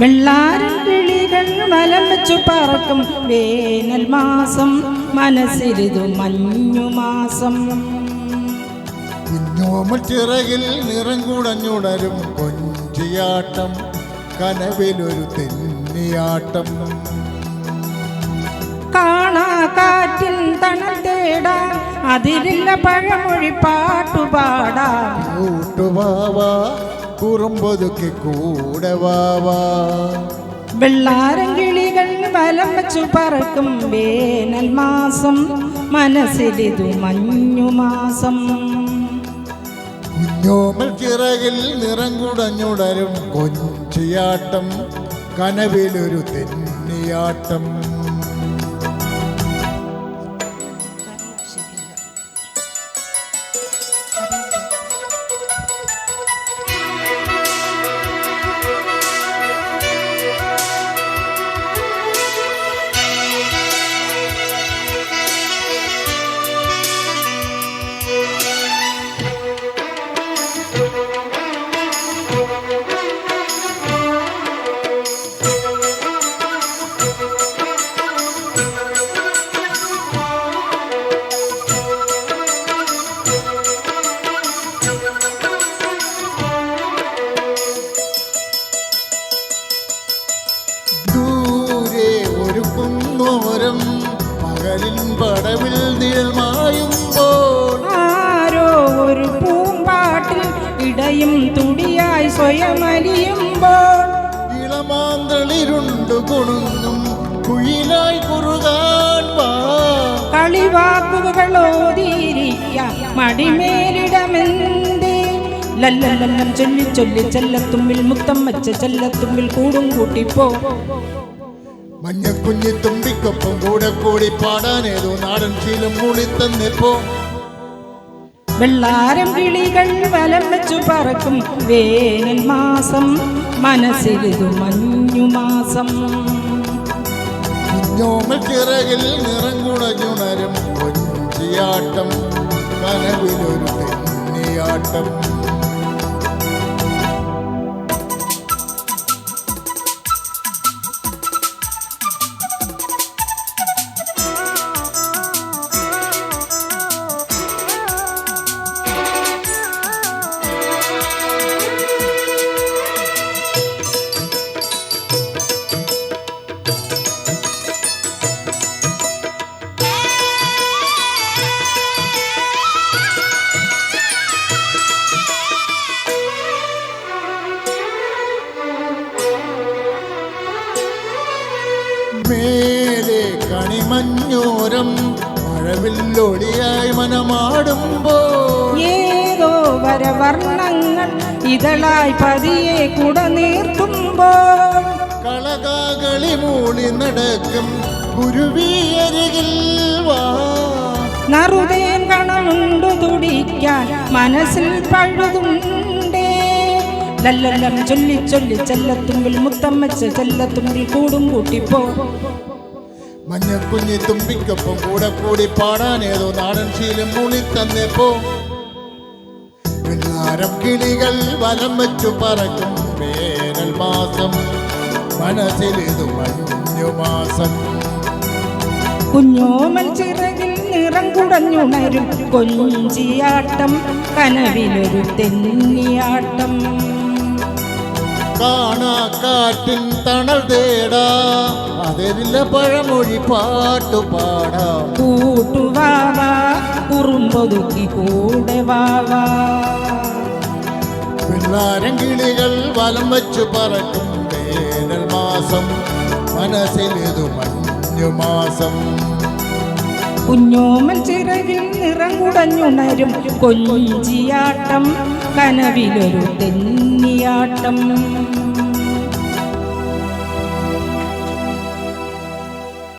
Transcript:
വെള്ളാരം കിളികൾ വലം വെച്ചു പറക്കും വേനൽ മാസം, മനസ്സിലിതു മഞ്ഞുമാസം. കുഞ്ഞോമൽ ചിറകിൽ നിറം കുടഞ്ഞുടരും കൊഞ്ചിയാട്ടം, കനവിലൊരു തെന്നിയാട്ടം. കാണാ കാറ്റിൻ തണൽ തേടാം, അതിരില്ല പഴമൊഴി പാട്ടുപാടാം. കൂട്ടുവാവാ കുറുമ്പൊതുക്കി കൂടെ വാവാ. വെള്ളാരം കിളികൾ വലം വെച്ചു പറക്കും വേനൽ മാസം, മനസ്സിലിതു മഞ്ഞുമാസം. കുഞ്ഞോമൽ ചിറകിൽ നിറം കുടഞ്ഞുടരും കൊഞ്ചിയാട്ടം, കനവിലൊരു തെന്നിയാട്ടം. പകലിൻ പടവിൽ നിഴൽമായുമ്പോൾ ആരോ ഒരു പൂമ്പാട്ടിൽ ഇടയും തുടിയായി സ്വയമലിയുമ്പോൾ, ഇളമാന്തളിരുണ്ടു കൊണുങ്ങും കുയിലായി കുറുകാൻ വാ. കളിവാക്കുകളോതിരിക്കാം മടിമേലിടമെന്തേ, ലല്ലല്ലം ചൊല്ലി ചൊല്ലി ചെല്ലത്തുമ്പിൽ മുത്തം വച്ച ചെല്ലത്തുമ്പിൽ കൂടും കൂട്ടിപ്പോ. മഞ്ഞക്കുഞ്ഞി തുമ്പിക്കൊപ്പം കൂടെ കൂടി പാടാനേതോ നാടൻ ശീലം മൂളിത്തന്നിപ്പോ. വെള്ളാരം കിളികൾ വലം വെച്ചു പറക്കും വേനൽ മാസം, മനസ്സിലിതു മഞ്ഞുമാസം. കുഞ്ഞോമൽ ചിറകിൽ നിറം കുടഞ്ഞുണരും കൊഞ്ചിയാട്ടം, കനവിലൊരു തെന്നിയാട്ടം. മേലെ കണിമഞ്ഞോരം മഴവില്ലൊളിയായി മനമാടുമ്പോൾ, ഏതോ വരവർണ്ണങ്ങൾ ഇതളായി പതിയെ കുട നീർത്തുമ്പോൾ, കളകാകളി മൂളി നടക്കും കുരുവിയരികിൽ വാ. നറുതേൻ കണമുണ്ടു തുടിക്കാൻ മനസ്സിൽ പഴുതുണ്ടേ, ലല്ലല്ലം ചൊല്ലി ചൊല്ലി ചെല്ലത്തുമ്പിൽ മുത്തം വെച്ച ചെല്ലത്തുമ്പിൽ കൂടും കൂട്ടിപ്പോ. മഞ്ഞക്കുഞ്ഞി തുമ്പിക്കൊപ്പം കൂടെ കൂടി പാടാനേതോ നാടൻ ശീലം മൂളിത്തന്നിപ്പോ. വെള്ളാരം കിളികൾ വലം വെച്ചു പറക്കും വേനൽ മാസം, മനസ്സിലിതു മഞ്ഞുമാസം. കുഞ്ഞോമൽ ചിറകിൽ നിറം കുടഞ്ഞുണരും കൊഞ്ചിയാട്ടം, കനവിലൊരു തെന്നിയാട്ടം. കാണാ കാറ്റിൻ തണൽ തേടാ, അതിരില്ല പഴമൊഴി പാട്ടുപാടാം. കൂട്ടുവാവാ കുറുമ്പൊതുക്കി കൂടെ വാവാ. വെള്ളാരം കിളികൾ വലം വെച്ചു പറക്കും വേനൽ മാസം, മനസ്സിലിതു മഞ്ഞുമാസം. കുഞ്ഞോമൽ ചിറകിൽ നിറം കുടഞ്ഞുണരും കൊഞ്ചിയാട്ടം, കനവിലൊരു തെന്നിയാട്ടം.